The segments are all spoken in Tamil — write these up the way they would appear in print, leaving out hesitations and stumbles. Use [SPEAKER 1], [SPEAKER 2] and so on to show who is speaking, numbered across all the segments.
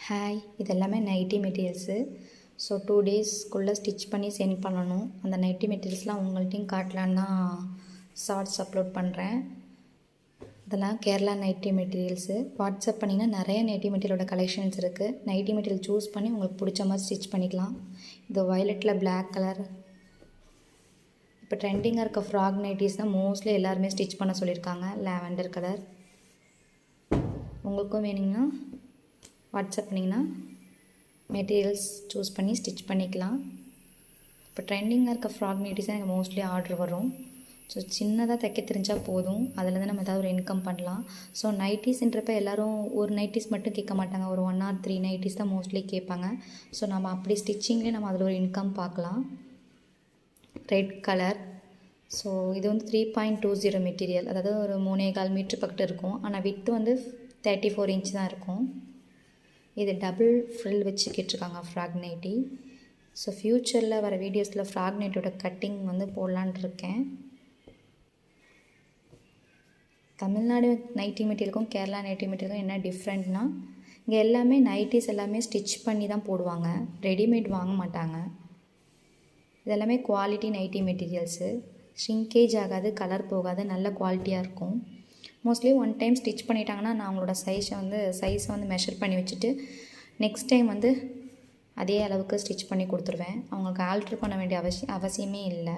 [SPEAKER 1] ஹாய், இது எல்லாமே நைட்டி மெட்டீரியல்ஸு. ஸோ 2 டேஸ்க்குள்ளே ஸ்டிச் பண்ணி சென்ட் பண்ணணும். அந்த நைட்டி மெட்டீரியல்ஸ்லாம் உங்கள்கிட்டையும் காட்டலான்னு தான் ஷார்ட்ஸ் அப்லோட் பண்ணுறேன். இதெல்லாம் கேரளா நைட்டி மெட்டீரியல்ஸு. வாட்ஸ்அப் பண்ணிங்கன்னா நிறைய நைட்டி மெட்டீரியலோட கலெக்ஷன்ஸ் இருக்குது. நைட்டி மெட்டீரியல் சூஸ் பண்ணி உங்களுக்கு பிடிச்ச மாதிரி ஸ்டிச் பண்ணிக்கலாம். இது வயலட்டில் பிளாக் கலர். இப்போ ட்ரெண்டிங்காக இருக்க ஃப்ராக் நைட்டிஸ் தான் மோஸ்ட்லி எல்லாருமே ஸ்டிச் பண்ண சொல்லியிருக்காங்க. Lavender colour. உங்களுக்கும் வேணுங்கன்னா வாட்ஸ்அப் பண்ணிங்கன்னா மெட்டீரியல்ஸ் சூஸ் பண்ணி ஸ்டிச் பண்ணிக்கலாம். இப்போ ட்ரெண்டிங்காக இருக்க ஃப்ராக் நைட்டிஸ் தான் எனக்கு மோஸ்ட்லி ஆர்டர் வரும். ஸோ சின்னதாக தைக்க தெரிஞ்சால் போதும், அதில் தான் நம்ம ஏதாவது ஒரு இன்கம் பண்ணலாம். ஸோ நைட்டிஸ்ன்றப்ப எல்லோரும் ஒரு நைட்டிஸ் மட்டும் கேட்க மாட்டாங்க, ஒரு 1 or 3 நைட்டிஸ் தான் மோஸ்ட்லி கேட்பாங்க. ஸோ நம்ம அப்படி ஸ்டிச்சிங்லேயே நம்ம அதில் ஒரு இன்கம் பார்க்கலாம். Red colour. ஸோ இது வந்து 3.20 மெட்டீரியல், அதாவது ஒரு 3.25 மீட்ரு பக்கத்து இருக்கும். ஆனால் வித்து வந்து 34 inch தான் இருக்கும். இது டபுள் ஃப்ரில் வச்சு கேட்டிருக்காங்க ஃப்ராக் நைட்டி. ஸோ ஃப்யூச்சரில் வர வீடியோஸில் ஃப்ராக் நைட்டியோட கட்டிங் வந்து போடலான் இருக்கேன். தமிழ்நாடு நைட்டி மெட்டீரியலுக்கும் கேரளா நைட்டி மெட்டீரியலுக்கும் என்ன டிஃப்ரெண்ட்னா, இங்கே எல்லாமே நைட்டிஸ் எல்லாமே ஸ்டிச் பண்ணி தான் போடுவாங்க, ரெடிமேட் வாங்க மாட்டாங்க. இதெல்லாமே குவாலிட்டி நைட்டி மெட்டீரியல்ஸு. ஷ்ரிங்கேஜ் ஆகாது, கலர் போகாது, நல்ல குவாலிட்டியாக இருக்கும். மோஸ்ட்லி 1 டைம் ஸ்டிச் பண்ணிட்டாங்கன்னா நான் அவங்களோட சைஸை வந்து மெஷர் பண்ணி வச்சுட்டு நெக்ஸ்ட் டைம் வந்து அதே அளவுக்கு ஸ்டிச் பண்ணி கொடுத்துருவேன். அவங்களுக்கு ஆல்ட்ரு பண்ண வேண்டிய அவசியமே இல்லை.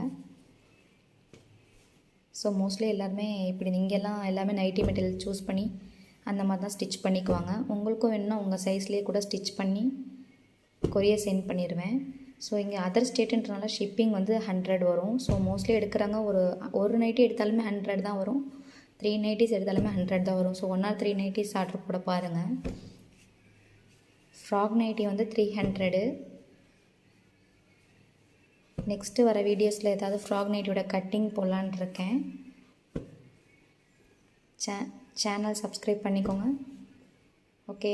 [SPEAKER 1] ஸோ மோஸ்ட்லி எல்லாருமே இப்படி இங்கெல்லாம் எல்லாமே நைட்டி மெட்டீரியல் சூஸ் பண்ணி அந்த மாதிரி தான் ஸ்டிச் பண்ணிக்குவாங்க. உங்களுக்கும் வேணும்னா உங்கள் சைஸ்லேயே கூட ஸ்டிச் பண்ணி கொரியர் சென்ட் பண்ணிடுவேன். ஸோ இங்கே அதர் ஸ்டேட்டுன்றனால ஷிப்பிங் வந்து 100 வரும். ஸோ மோஸ்ட்லி எடுக்கிறவங்க ஒரு நைட்டி எடுத்தாலுமே 100 தான் வரும். 3 நைட்டிஸ் எடுத்தாலுமே 100 தான் வரும். ஸோ 1 or 3 நைட்டிஸ் ஆர்டர் போட பாருங்கள். ஃப்ராக் நைட்டி வந்து 300. நெக்ஸ்ட்டு வர வீடியோஸில் ஏதாவது ஃப்ராக் நைட்டியோட கட்டிங் போடலான் இருக்கேன். சேனல் சப்ஸ்கிரைப் பண்ணிக்கோங்க. ஓகே.